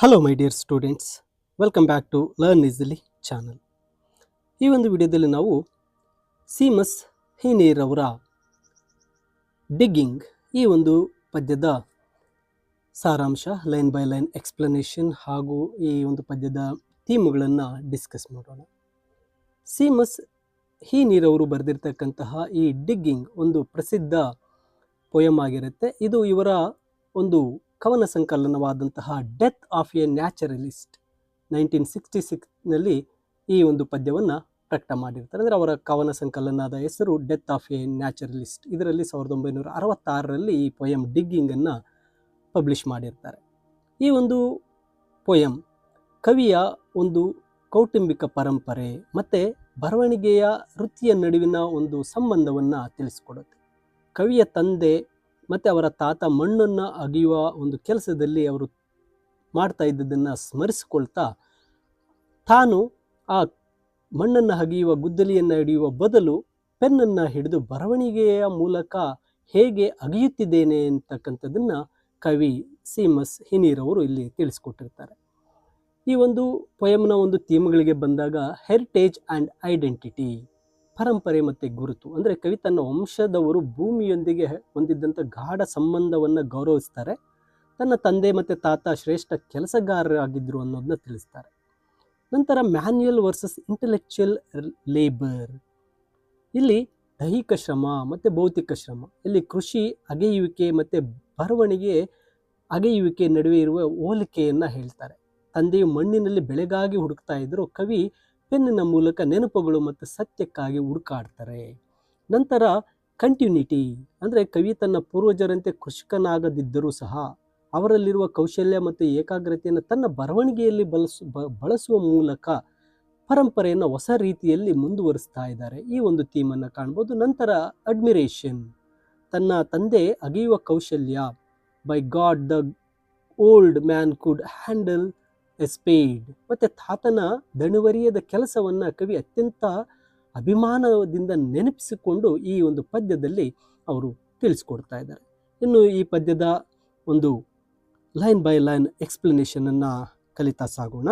Hello my dear students, welcome back to learn easily channel. ಈ ಒಂದು ವಿಡಿಯೋದಲ್ಲಿ ನಾವು ಸೀಮಸ್ ಹೀನೀರ್ ಅವರ ಡಿಗ್ಗಿಂಗ್ ಈ ಒಂದು ಪದ್ಯದ ಸಾರಾಂಶ, ಲೈನ್ ಬೈ ಲೈನ್ ಎಕ್ಸ್ಪ್ಲನೇಷನ್ ಹಾಗೂ ಈ ಒಂದು ಪದ್ಯದ ಥೀಮ್ಗಳನ್ನು ಡಿಸ್ಕಸ್ ಮಾಡೋಣ. ಸೀಮಸ್ ಹೀನೀರ್ ಅವರು ಬರೆದಿರ್ತಕ್ಕಂತಹ ಈ ಡಿಗ್ಗಿಂಗ್ ಒಂದು ಪ್ರಸಿದ್ಧ ಪೊಯಮ್ ಆಗಿರುತ್ತೆ. ಇದು ಇವರ ಒಂದು ಕವನ ಸಂಕಲನವಾದಂತಹ ಡೆತ್ ಆಫ್ ಎ ನ್ಯಾಚುರಲಿಸ್ಟ್ 1966ನಲ್ಲಿ ಈ ಒಂದು ಪದ್ಯವನ್ನು ಪ್ರಕಟ ಮಾಡಿರ್ತಾರೆ. ಅಂದರೆ ಅವರ ಕವನ ಸಂಕಲನದ ಹೆಸರು ಡೆತ್ ಆಫ್ ಎ ನ್ಯಾಚುರಲಿಸ್ಟ್. ಇದರಲ್ಲಿ 1966ರಲ್ಲಿ ಈ ಪೊಯಮ್ ಡಿಗ್ಗಿಂಗನ್ನು ಪಬ್ಲಿಷ್ ಮಾಡಿರ್ತಾರೆ. ಈ ಒಂದು ಪೊಯಮ್ ಕವಿಯ ಒಂದು ಕೌಟುಂಬಿಕ ಪರಂಪರೆ ಮತ್ತು ಬರವಣಿಗೆಯ ವೃತ್ತಿಯ ನಡುವಿನ ಒಂದು ಸಂಬಂಧವನ್ನು ತಿಳಿಸ್ಕೊಡುತ್ತೆ. ಕವಿಯ ತಂದೆ ಮತ್ತು ಅವರ ತಾತ ಮಣ್ಣನ್ನು ಅಗೆಯುವ ಒಂದು ಕೆಲಸದಲ್ಲಿ ಅವರು ಮಾಡ್ತಾ ಇದ್ದದನ್ನು ಸ್ಮರಿಸಿಕೊಳ್ತಾ, ತಾನು ಆ ಮಣ್ಣನ್ನು ಅಗೆಯುವ ಗುದ್ದಲಿಯನ್ನು ಹಿಡಿಯುವ ಬದಲು ಪೆನ್ನನ್ನು ಹಿಡಿದು ಬರವಣಿಗೆಯ ಮೂಲಕ ಹೇಗೆ ಅಗೆಯುತ್ತಿದ್ದೇನೆ ಅಂತಕ್ಕಂಥದ್ದನ್ನು ಕವಿ ಸೀಮಸ್ ಹೀನೀರ್ ಅವರು ಇಲ್ಲಿ ತಿಳಿಸ್ಕೊಟ್ಟಿರ್ತಾರೆ. ಈ ಒಂದು ಪೊಯಮ್ನ ಒಂದು ಥೀಮ್ಗಳಿಗೆ ಬಂದಾಗ ಹೆರಿಟೇಜ್ ಆ್ಯಂಡ್ ಐಡೆಂಟಿಟಿ, ಪರಂಪರೆ ಮತ್ತು ಗುರುತು. ಅಂದರೆ ಕವಿ ತನ್ನ ವಂಶದವರು ಭೂಮಿಯೊಂದಿಗೆ ಹೊಂದಿದ್ದಂಥ ಗಾಢ ಸಂಬಂಧವನ್ನು ಗೌರವಿಸ್ತಾರೆ. ತನ್ನ ತಂದೆ ಮತ್ತು ತಾತ ಶ್ರೇಷ್ಠ ಕೆಲಸಗಾರರಾಗಿದ್ದರು ಅನ್ನೋದನ್ನ ತಿಳಿಸ್ತಾರೆ. ನಂತರ ಮ್ಯಾನ್ಯುಯಲ್ ವರ್ಸಸ್ ಇಂಟೆಲೆಕ್ಚುಯಲ್ ಲೇಬರ್, ಇಲ್ಲಿ ದೈಹಿಕ ಶ್ರಮ ಮತ್ತು ಭೌತಿಕ ಶ್ರಮ, ಇಲ್ಲಿ ಕೃಷಿ ಅಗೆಯುವಿಕೆ ಮತ್ತು ಬರವಣಿಗೆ ಅಗೆಯುವಿಕೆ ನಡುವೆ ಇರುವ ಹೋಲಿಕೆಯನ್ನು ಹೇಳ್ತಾರೆ. ತಂದೆಯು ಮಣ್ಣಿನಲ್ಲಿ ಬೆಳೆಗಾಗಿ ಹುಡುಕ್ತಾ ಇದ್ದರು, ಕವಿ ಪೆನ್ನಿನ ಮೂಲಕ ನೆನಪುಗಳು ಮತ್ತು ಸತ್ಯಕ್ಕಾಗಿ ಹುಡುಕಾಡ್ತಾರೆ. ನಂತರ ಕಂಟಿನ್ಯೂಟಿ, ಅಂದರೆ ಕವಿ ತನ್ನ ಪೂರ್ವಜರಂತೆ ಕೃಷಿಕನಾಗದಿದ್ದರೂ ಸಹ ಅವರಲ್ಲಿರುವ ಕೌಶಲ್ಯ ಮತ್ತು ಏಕಾಗ್ರತೆಯನ್ನು ತನ್ನ ಬರವಣಿಗೆಯಲ್ಲಿ ಬಳಸುವ ಮೂಲಕ ಪರಂಪರೆಯನ್ನು ಹೊಸ ರೀತಿಯಲ್ಲಿ ಮುಂದುವರಿಸ್ತಾ ಇದ್ದಾರೆ. ಈ ಒಂದು ಥೀಮನ್ನು ಕಾಣ್ಬೋದು. ನಂತರ ಅಡ್ಮಿರೇಷನ್, ತನ್ನ ತಂದೆ ಅಗೆಯುವ ಕೌಶಲ್ಯ, by god the old man could handle A speed, ಮತ್ತು ತಾತನ ದಣಿವರಿಯದ ಕೆಲಸವನ್ನು ಕವಿ ಅತ್ಯಂತ ಅಭಿಮಾನದಿಂದ ನೆನಪಿಸಿಕೊಂಡು ಈ ಒಂದು ಪದ್ಯದಲ್ಲಿ ಅವರು ತಿಳಿಸ್ಕೊಡ್ತಾ ಇದ್ದಾರೆ. ಇನ್ನು ಈ ಪದ್ಯದ ಒಂದು ಲೈನ್ ಬೈ ಲೈನ್ ಎಕ್ಸ್ಪ್ಲನೇಷನನ್ನು ಕಲಿತಾ ಸಾಗೋಣ.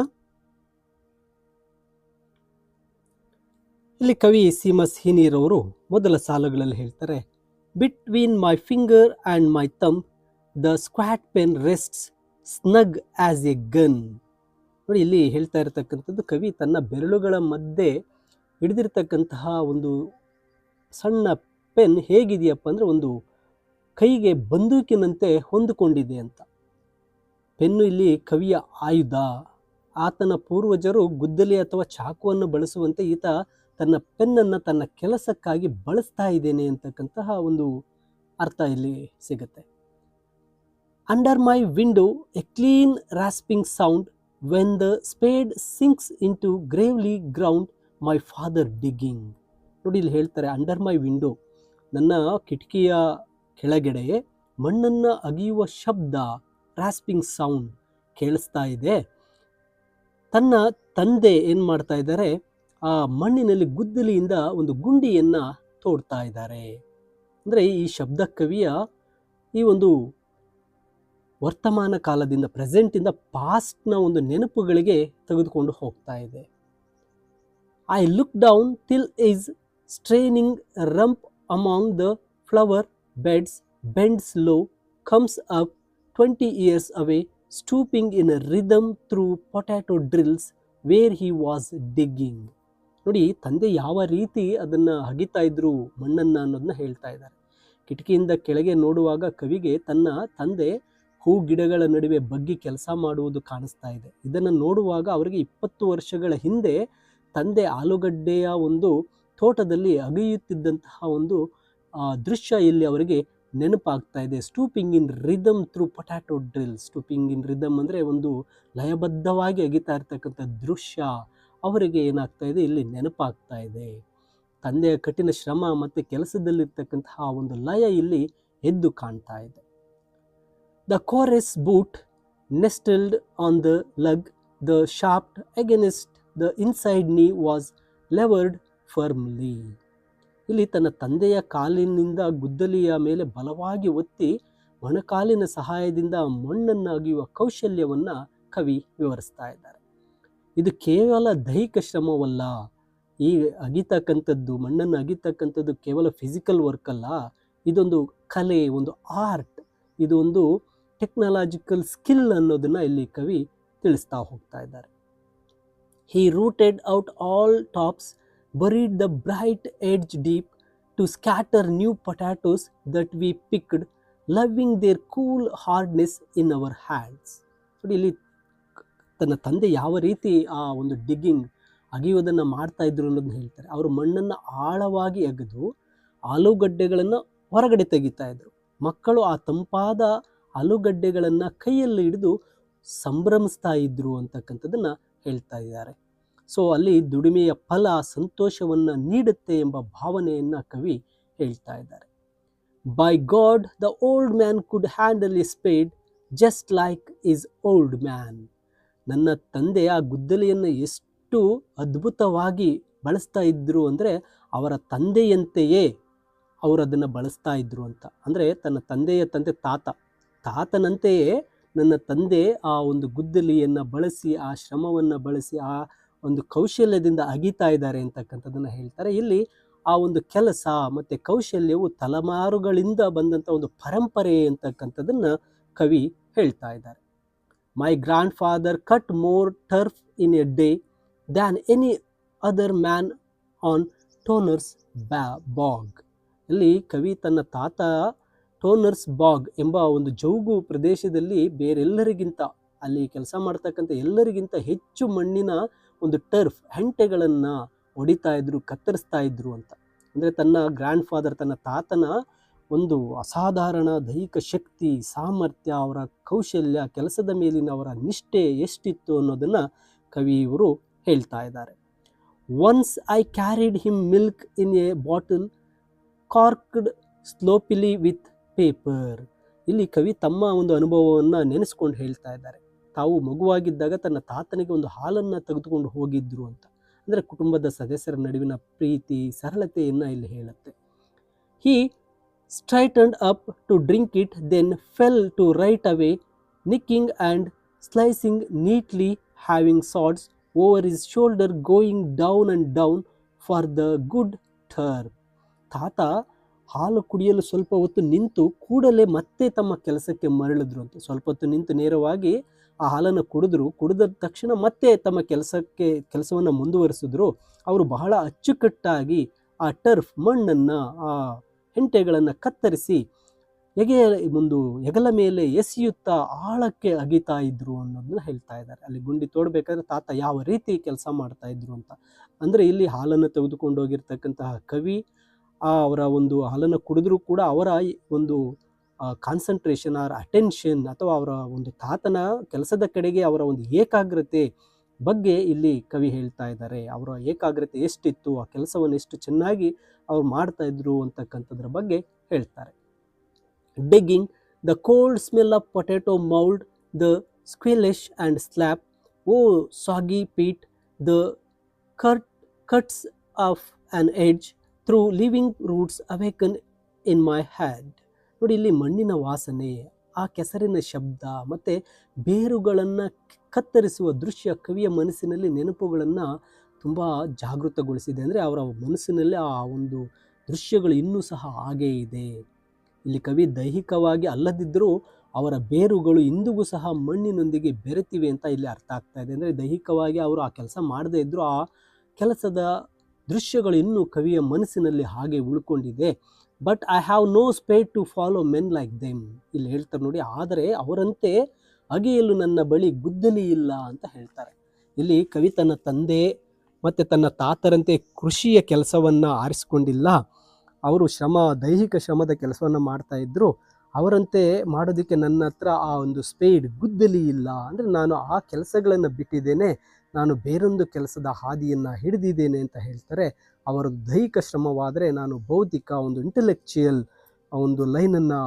ಇಲ್ಲಿ ಕವಿ ಸೀಮಸ್ ಹೀನೀರ್ ಅವರು ಮೊದಲ ಸಾಲುಗಳಲ್ಲಿ ಹೇಳ್ತಾರೆ, between my finger and my thumb the squat pen rests snug as a gun. ನೋಡಿ, ಇಲ್ಲಿ ಹೇಳ್ತಾ ಇರತಕ್ಕಂಥದ್ದು ಕವಿ ತನ್ನ ಬೆರಳುಗಳ ಮಧ್ಯೆ ಹಿಡಿದಿರ್ತಕ್ಕಂತಹ ಒಂದು ಸಣ್ಣ ಪೆನ್ ಹೇಗಿದೆಯಪ್ಪ ಅಂದರೆ ಒಂದು ಕೈಗೆ ಬಂದೂಕಿನಂತೆ ಹೊಂದಿಕೊಂಡಿದೆ ಅಂತ. ಪೆನ್ನು ಇಲ್ಲಿ ಕವಿಯ ಆಯುಧ. ಆತನ ಪೂರ್ವಜರು ಗುದ್ದಲಿ ಅಥವಾ ಚಾಕುವನ್ನು ಬಳಸುವಂತೆ ಈತ ತನ್ನ ಪೆನ್ನನ್ನು ತನ್ನ ಕೆಲಸಕ್ಕಾಗಿ ಬಳಸ್ತಾ ಇದ್ದೇನೆ ಅಂತಕ್ಕಂತಹ ಒಂದು ಅರ್ಥ ಇಲ್ಲಿ ಸಿಗುತ್ತೆ. Under my window a clean rasping sound when the spade sinks into gravelly ground my father digging. ನೋಡಿ, ಇಲ್ಲಿ ಹೇಳ್ತಾರೆ ಅಂಡರ್ ಮೈ ವಿಂಡೋ, ನನ್ನ ಕಿಟಕಿಯ ಕೆಳಗಡೆ ಮಣ್ಣನ್ನು ಅಗೆಯುವ ಶಬ್ದ, ರಾಸ್ಪಿಂಗ್ ಸೌಂಡ್ ಕೇಳಿಸ್ತಾ ಇದೆ. ತನ್ನ ತಂದೆ ಏನು ಮಾಡ್ತಾ ಇದ್ದಾರೆ, ಆ ಮಣ್ಣಿನಲ್ಲಿ ಗುದ್ದಲಿಯಿಂದ ಒಂದು ಗುಂಡಿಯನ್ನು ತೋಡ್ತಾ ಇದ್ದಾರೆ. ಅಂದರೆ ಈ ಶಬ್ದ ಕವಿಯ ಈ ಒಂದು ವರ್ತಮಾನ ಕಾಲದಿಂದ, ಪ್ರೆಸೆಂಟಿಂದ ಪಾಸ್ಟ್ನ ಒಂದು ನೆನಪುಗಳಿಗೆ ತೆಗೆದುಕೊಂಡು ಹೋಗ್ತಾ ಇದೆ. I look down till is straining rump among the flower beds, bends low, comes up 20 years away, stooping in a rhythm through potato drills where he was digging. ನೋಡಿ, ತಂದೆ ಯಾವ ರೀತಿ ಅದನ್ನು ಅಗಿತಾ ಇದ್ರು ಮಣ್ಣನ್ನು ಅನ್ನೋದನ್ನ ಹೇಳ್ತಾ ಇದ್ದಾರೆ. ಕಿಟಕಿಯಿಂದ ಕೆಳಗೆ ನೋಡುವಾಗ ಕವಿಗೆ ತನ್ನ ತಂದೆ ಹೂ ಗಿಡಗಳ ನಡುವೆ ಬಗ್ಗಿ ಕೆಲಸ ಮಾಡುವುದು ಕಾಣಿಸ್ತಾ ಇದೆ. ಇದನ್ನು ನೋಡುವಾಗ ಅವರಿಗೆ 20 ವರ್ಷಗಳ ಹಿಂದೆ ತಂದೆ ಆಲೂಗಡ್ಡೆಯ ಒಂದು ತೋಟದಲ್ಲಿ ಅಗೆಯುತ್ತಿದ್ದಂತಹ ಒಂದು ದೃಶ್ಯ ಇಲ್ಲಿ ಅವರಿಗೆ ನೆನಪಾಗ್ತಾ ಇದೆ. ಸ್ಟೂಪಿಂಗ್ ಇನ್ ರಿದಮ್ ಥ್ರೂ ಪೊಟ್ಯಾಟೊ ಡ್ರಿಲ್. ಸ್ಟೂಪಿಂಗ್ ಇನ್ ರಿದಮ್ ಅಂದರೆ ಒಂದು ಲಯಬದ್ಧವಾಗಿ ಅಗಿತಾ ಇರ್ತಕ್ಕಂಥ ದೃಶ್ಯ ಅವರಿಗೆ ಏನಾಗ್ತಾ ಇದೆ, ಇಲ್ಲಿ ನೆನಪಾಗ್ತಾ ಇದೆ. ತಂದೆಯ ಕಠಿಣ ಶ್ರಮ ಮತ್ತು ಕೆಲಸದಲ್ಲಿರ್ತಕ್ಕಂತಹ ಒಂದು ಲಯ ಇಲ್ಲಿ ಎದ್ದು ಕಾಣ್ತಾ ಇದೆ. The coarse boot nestled on the lug, the shaft against the inside knee was levered firmly. ಇಲ್ಲಿ ತನ್ನ ತಂದೆಯ ಕಾಲಿನಿಂದ ಗುದ್ದಲಿಯ ಮೇಲೆ ಬಲವಾಗಿ ಒತ್ತಿ ಮೊಣಕಾಲಿನ ಸಹಾಯದಿಂದ ಮಣ್ಣನ್ನು ಅಗೆಯುವ ಕೌಶಲ್ಯವನ್ನು ಕವಿ ವಿವರಿಸ್ತಾ ಇದ್ದಾರೆ. ಇದು ಕೇವಲ ದೈಹಿಕ ಶ್ರಮವಲ್ಲ, ಈ ಅಗಿತಕ್ಕಂಥದ್ದು, ಮಣ್ಣನ್ನು ಅಗಿತಕ್ಕಂಥದ್ದು ಕೇವಲ ಫಿಸಿಕಲ್ ವರ್ಕ್ ಅಲ್ಲ, ಇದೊಂದು ಕಲೆ, ಒಂದು ಆರ್ಟ್, ಇದು ಒಂದು ಟೆಕ್ನಾಲಜಿಕಲ್ ಸ್ಕಿಲ್ ಅನ್ನೋದನ್ನ ಇಲ್ಲಿ ಕವಿ ತಿಳಿಸ್ತಾ ಹೋಗ್ತಾ ಇದ್ದಾರೆ. He rooted out all tops, buried the bright edge deep, to scatter new potatoes that we picked, loving their cool hardness in our hands. ನೋಡಿ, ಇಲ್ಲಿ ತನ್ನ ತಂದೆ ಯಾವ ರೀತಿ ಆ ಒಂದು ಡಿಗ್ಗಿಂಗ್, ಅಗಿಯೋದನ್ನು ಮಾಡ್ತಾ ಇದ್ರು ಅನ್ನೋದನ್ನ ಹೇಳ್ತಾರೆ. ಅವರು ಮಣ್ಣನ್ನು ಆಳವಾಗಿ ಅಗೆದು ಆಲೂಗಡ್ಡೆಗಳನ್ನು ಹೊರಗಡೆ ತೆಗಿತಾ ಇದ್ರು. ಮಕ್ಕಳು ಆ ತಂಪಾದ ಆಲೂಗಡ್ಡೆಗಳನ್ನು ಕೈಯಲ್ಲಿ ಹಿಡಿದು ಸಂಭ್ರಮಿಸ್ತಾ ಇದ್ರು ಅಂತಕ್ಕಂಥದ್ದನ್ನು ಹೇಳ್ತಾ ಇದ್ದಾರೆ. ಸೊ ಅಲ್ಲಿ ದುಡಿಮೆಯ ಫಲ ಸಂತೋಷವನ್ನು ನೀಡುತ್ತೆ ಎಂಬ ಭಾವನೆಯನ್ನು ಕವಿ ಹೇಳ್ತಾ ಇದ್ದಾರೆ. By god the old man could handle A speed just like is old man. ನನ್ನ ತಂದೆ ಆ ಗುದ್ದಲಿಯನ್ನು ಎಷ್ಟು ಅದ್ಭುತವಾಗಿ ಬಳಸ್ತಾ ಇದ್ರು ಅಂದರೆ ಅವರ ತಂದೆಯಂತೆಯೇ ಅವರು ಅದನ್ನು ಬಳಸ್ತಾ ಇದ್ರು ಅಂತ. ಅಂದರೆ ತನ್ನ ತಂದೆಯ ತಂದೆ ತಾತನಂತೆಯೇ ನನ್ನ ತಂದೆ ಆ ಒಂದು ಗುದ್ದಲಿಯನ್ನು ಬಳಸಿ, ಆ ಶ್ರಮವನ್ನು ಬಳಸಿ, ಆ ಒಂದು ಕೌಶಲ್ಯದಿಂದ ಅಗಿತಾ ಇದ್ದಾರೆ ಅಂತಕ್ಕಂಥದ್ದನ್ನು ಹೇಳ್ತಾರೆ. ಇಲ್ಲಿ ಆ ಒಂದು ಕೆಲಸ ಮತ್ತು ಕೌಶಲ್ಯವು ತಲೆಮಾರುಗಳಿಂದ ಬಂದಂಥ ಒಂದು ಪರಂಪರೆ ಅಂತಕ್ಕಂಥದ್ದನ್ನು ಕವಿ ಹೇಳ್ತಾ ಇದ್ದಾರೆ. My grandfather cut more turf in a day than any other man on Toner's bog. ಇಲ್ಲಿ ಕವಿ ತನ್ನ ತಾತ ಟೋನರ್ಸ್ ಬಾಗ್ ಎಂಬ ಒಂದು ಜೌಗು ಪ್ರದೇಶದಲ್ಲಿ ಬೇರೆಲ್ಲರಿಗಿಂತ, ಅಲ್ಲಿ ಕೆಲಸ ಮಾಡ್ತಕ್ಕಂಥ ಎಲ್ಲರಿಗಿಂತ ಹೆಚ್ಚು ಮಣ್ಣಿನ ಒಂದು ಟರ್ಫ್, ಹೆಂಟೆಗಳನ್ನು ಹೊಡಿತಾ ಇದ್ರು, ಕತ್ತರಿಸ್ತಾ ಇದ್ರು ಅಂತ. ಅಂದರೆ ತನ್ನ ಗ್ರ್ಯಾಂಡ್ ಫಾದರ್, ತನ್ನ ತಾತನ ಒಂದು ಅಸಾಧಾರಣ ದೈಹಿಕ ಶಕ್ತಿ, ಸಾಮರ್ಥ್ಯ, ಅವರ ಕೌಶಲ್ಯ, ಕೆಲಸದ ಮೇಲಿನ ಅವರ ನಿಷ್ಠೆ ಎಷ್ಟಿತ್ತು ಅನ್ನೋದನ್ನು ಕವಿಯವರು ಹೇಳ್ತಾ ಇದ್ದಾರೆ. Once I carried him milk in a bottle corked sloppily with paper. ಇಲ್ಲಿ ಕವಿ ತಮ್ಮ ಒಂದು ಅನುಭವವನ್ನು ನೆನೆಸ್ಕೊಂಡು ಹೇಳ್ತಾ ಇದ್ದಾರೆ. ತಾವು ಮಗುವಾಗಿದ್ದಾಗ ತನ್ನ ತಾತನಿಗೆ ಒಂದು ಹಾಲನ್ನು ತೆಗೆದುಕೊಂಡು ಹೋಗಿದ್ರು ಅಂತ. ಅಂದರೆ ಕುಟುಂಬದ ಸದಸ್ಯರ ನಡುವಿನ ಪ್ರೀತಿ, ಸರಳತೆಯನ್ನು ಇಲ್ಲಿ ಹೇಳುತ್ತೆ. He straightened up to drink it, then fell to right away, nicking and slicing neatly, heaving sods over his shoulder, going down and down for the good turf. ತಾತ ಹಾಲು ಕುಡಿಯಲು ಸ್ವಲ್ಪ ಹೊತ್ತು ನಿಂತು ಕೂಡಲೇ ಮತ್ತೆ ತಮ್ಮ ಕೆಲಸಕ್ಕೆ ಮರಳಿದ್ರು ಅಂತ. ಸ್ವಲ್ಪ ಹೊತ್ತು ನಿಂತು ನೇರವಾಗಿ ಆ ಹಾಲನ್ನು ಕುಡಿದ ತಕ್ಷಣ ಮತ್ತೆ ತಮ್ಮ ಕೆಲಸವನ್ನು ಮುಂದುವರಿಸಿದ್ರು. ಅವರು ಬಹಳ ಅಚ್ಚುಕಟ್ಟಾಗಿ ಆ ಟರ್ಫ್, ಮಣ್ಣನ್ನು, ಆ ಹೆಂಟೆಗಳನ್ನು ಕತ್ತರಿಸಿ ಹೆಗಲ ಮೇಲೆ ಎಸೆಯುತ್ತಾ ಆಳಕ್ಕೆ ಅಗಿತಾ ಇದ್ರು ಅನ್ನೋದನ್ನ ಹೇಳ್ತಾ ಇದ್ದಾರೆ. ಅಲ್ಲಿ ಗುಂಡಿ ತೋಡಬೇಕಾದ್ರೆ ತಾತ ಯಾವ ರೀತಿ ಕೆಲಸ ಮಾಡ್ತಾ ಇದ್ರು ಅಂತ. ಅಂದರೆ ಇಲ್ಲಿ ಹಾಲನ್ನು ತೆಗೆದುಕೊಂಡು ಹೋಗಿರ್ತಕ್ಕಂತಹ ಕವಿ ಅವರ ಒಂದು ಹಾಲನ್ನು ಕುಡಿದ್ರೂ ಕೂಡ ಅವರ ಒಂದು ಕಾನ್ಸಂಟ್ರೇಷನ್ ಆರ್ ಅಟೆನ್ಷನ್, ಅಥವಾ ಅವರ ಒಂದು ತಾತನ ಕೆಲಸದ ಕಡೆಗೆ ಅವರ ಒಂದು ಏಕಾಗ್ರತೆ ಬಗ್ಗೆ ಇಲ್ಲಿ ಕವಿ ಹೇಳ್ತಾ ಇದ್ದಾರೆ. ಅವರ ಏಕಾಗ್ರತೆ ಎಷ್ಟಿತ್ತು, ಆ ಕೆಲಸವನ್ನು ಎಷ್ಟು ಚೆನ್ನಾಗಿ ಅವ್ರು ಮಾಡ್ತಾ ಇದ್ರು ಅಂತಕ್ಕಂಥದ್ರ ಬಗ್ಗೆ ಹೇಳ್ತಾರೆ. Digging the cold smell of potato mould, the squelch and slap, of soggy peat, the cuts of an edge, through living roots awaken in my hand. ನೋಡಿ, ಇಲ್ಲಿ ಮಣ್ಣಿನ ವಾಸನೆ, ಆ ಕೆಸರಿನ ಶಬ್ದ ಮತ್ತು ಬೇರುಗಳನ್ನು ಕತ್ತರಿಸುವ ದೃಶ್ಯ ಕವಿಯ ಮನಸ್ಸಿನಲ್ಲಿ ನೆನಪುಗಳನ್ನು ತುಂಬ ಜಾಗೃತಗೊಳಿಸಿದೆ. ಅಂದರೆ ಅವರ ಮನಸ್ಸಿನಲ್ಲಿ ಆ ಒಂದು ದೃಶ್ಯಗಳು ಇನ್ನೂ ಸಹ ಹಾಗೇ ಇದೆ. ಇಲ್ಲಿ ಕವಿ ದೈಹಿಕವಾಗಿ ಅಲ್ಲದಿದ್ದರೂ ಅವರ ಬೇರುಗಳು ಇಂದಿಗೂ ಸಹ ಮಣ್ಣಿನೊಂದಿಗೆ ಬೆರೆತಿವೆ ಅಂತ ಇಲ್ಲಿ ಅರ್ಥ ಆಗ್ತಾ ಇದೆ. ಅಂದರೆ ದೈಹಿಕವಾಗಿ ಅವರು ಆ ಕೆಲಸ ಮಾಡದೇ ಇದ್ದರೂ ಆ ಕೆಲಸದ ದೃಶ್ಯಗಳು ಇನ್ನೂ ಕವಿಯ ಮನಸ್ಸಿನಲ್ಲಿ ಹಾಗೆ ಉಳ್ಕೊಂಡಿದೆ. But I have no spade to follow men like them. ಇಲ್ಲಿ ಹೇಳ್ತಾರೆ ನೋಡಿ, ಆದರೆ ಅವರಂತೆ ಅಗೆಯಲು ನನ್ನ ಬಳಿ ಗುದ್ದಲಿ ಇಲ್ಲ ಅಂತ ಹೇಳ್ತಾರೆ. ಇಲ್ಲಿ ಕವಿ ತನ್ನ ತಂದೆ ಮತ್ತು ತನ್ನ ತಾತರಂತೆ ಕೃಷಿಯ ಕೆಲಸವನ್ನು ಆರಿಸಿಕೊಂಡಿಲ್ಲ. ಅವರು ದೈಹಿಕ ಶ್ರಮದ ಕೆಲಸವನ್ನು ಮಾಡ್ತಾ ಇದ್ದರು. ಅವರಂತೆ ಮಾಡೋದಕ್ಕೆ ನನ್ನ ಹತ್ರ ಆ ಒಂದು ಸ್ಪೇಡ್, ಗುದ್ದಲಿ ಇಲ್ಲ. ಅಂದರೆ ನಾನು ಆ ಕೆಲಸಗಳನ್ನು ಬಿಟ್ಟಿದ್ದೇನೆ, ನಾನು ಬೇರೊಂದು ಕೆಲಸದ ಹಾದಿಯನ್ನು ಹಿಡಿದಿದ್ದೇನೆ ಅಂತ ಹೇಳ್ತಾರೆ. ಅವರ ದೈಹಿಕ ಶ್ರಮವಾದರೆ ನಾನು ಬೌದ್ಧಿಕ, ಒಂದು ಇಂಟೆಲೆಕ್ಚುಯಲ್ ಒಂದು ಲೈನನ್ನು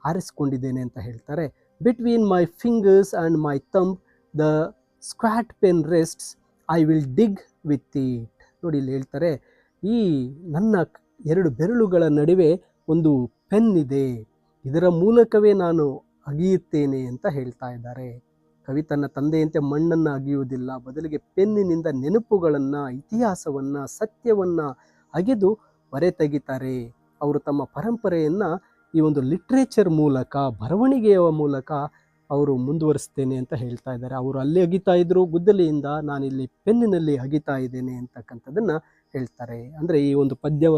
ಆರಿಸ್ಕೊಂಡಿದ್ದೇನೆ ಅಂತ ಹೇಳ್ತಾರೆ. Between my fingers and my thumb the squat pen rests, I will dig with it. ನೋಡಿ, ಇಲ್ಲಿ ಹೇಳ್ತಾರೆ, ಈ ನನ್ನ 2 ಬೆರಳುಗಳ ನಡುವೆ ಒಂದು ಪೆನ್ ಇದೆ, ಇದರ ಮೂಲಕವೇ ನಾನು ಅಗಿಯುತ್ತೇನೆ ಅಂತ ಹೇಳ್ತಾ ಇದ್ದಾರೆ. ಕವಿ ತನ್ನ ತಂದೆಯಂತೆ ಮಣ್ಣನ್ನು ಅಗೆಯುವುದಿಲ್ಲ, ಬದಲಿಗೆ ಪೆನ್ನಿನಿಂದ ನೆನಪುಗಳನ್ನು, ಇತಿಹಾಸವನ್ನು, ಸತ್ಯವನ್ನು ಅಗೆದು ಹೊರೆ ತೆಗಿತಾರೆ. ಅವರು ತಮ್ಮ ಪರಂಪರೆಯನ್ನು ಈ ಒಂದು ಲಿಟ್ರೇಚರ್ ಮೂಲಕ, ಬರವಣಿಗೆಯ ಮೂಲಕ ಅವರು ಮುಂದುವರಿಸ್ತೇನೆ ಅಂತ ಹೇಳ್ತಾ ಇದ್ದಾರೆ. ಅವರು ಅಲ್ಲಿ ಅಗಿತಾ ಇದ್ರು ಗುದ್ದಲಿಯಿಂದ, ನಾನಿಲ್ಲಿ ಪೆನ್ನಿನಲ್ಲಿ ಅಗಿತಾ ಇದ್ದೇನೆ ಅಂತಕ್ಕಂಥದ್ದನ್ನು ಹೇಳ್ತಾರೆ. ಅಂದರೆ ಈ ಒಂದು ಪದ್ಯವ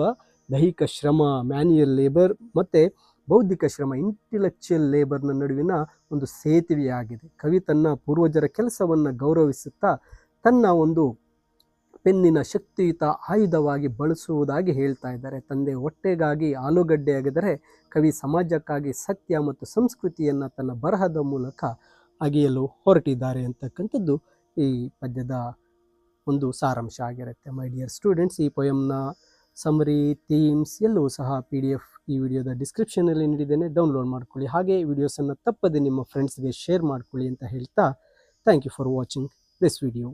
ದೈಹಿಕ ಶ್ರಮ, ಮ್ಯಾನ್ಯುಯಲ್ ಲೇಬರ್ ಮತ್ತು ಬೌದ್ಧಿಕ ಶ್ರಮ, ಇಂಟೆಲೆಕ್ಚುಯಲ್ ಲೇಬರ್ನ ನಡುವಿನ ಒಂದು ಸೇತುವೆಯಾಗಿದೆ. ಕವಿ ತನ್ನ ಪೂರ್ವಜರ ಕೆಲಸವನ್ನು ಗೌರವಿಸುತ್ತಾ ತನ್ನ ಒಂದು ಪೆನ್ನಿನ ಶಕ್ತಿಯುತ ಆಯುಧವಾಗಿ ಬಳಸುವುದಾಗಿ ಹೇಳ್ತಾ ಇದ್ದಾರೆ. ತಂದೆ ಹೊಟ್ಟೆಗಾಗಿ ಆಲೂಗಡ್ಡೆ ಅಗೆದರೆ ಕವಿ ಸಮಾಜಕ್ಕಾಗಿ ಸತ್ಯ ಮತ್ತು ಸಂಸ್ಕೃತಿಯನ್ನು ತನ್ನ ಬರಹದ ಮೂಲಕ ಅಗೆಯಲು ಹೊರಟಿದ್ದಾರೆ ಅಂತಕ್ಕಂಥದ್ದು ಈ ಪದ್ಯದ ಒಂದು ಸಾರಾಂಶ ಆಗಿರುತ್ತೆ. ಮೈ ಡಿಯರ್ ಸ್ಟೂಡೆಂಟ್ಸ್, ಈ ಪೊಯಮ್ನ ಸಮರಿ, ಥೀಮ್ಸ್ ಎಲ್ಲವೂ ಸಹ PDF ಈ ವಿಡಿಯೋದ ಡಿಸ್ಕ್ರಿಪ್ಷನಲ್ಲಿ ನೀಡಿದ್ದೇನೆ, ಡೌನ್ಲೋಡ್ ಮಾಡ್ಕೊಳ್ಳಿ. ಹಾಗೆ ವಿಡಿಯೋಸನ್ನು ತಪ್ಪದೆ ನಿಮ್ಮ ಫ್ರೆಂಡ್ಸ್ಗೆ ಶೇರ್ ಮಾಡ್ಕೊಳ್ಳಿ ಅಂತ ಹೇಳ್ತಾ, thank you for watching this video.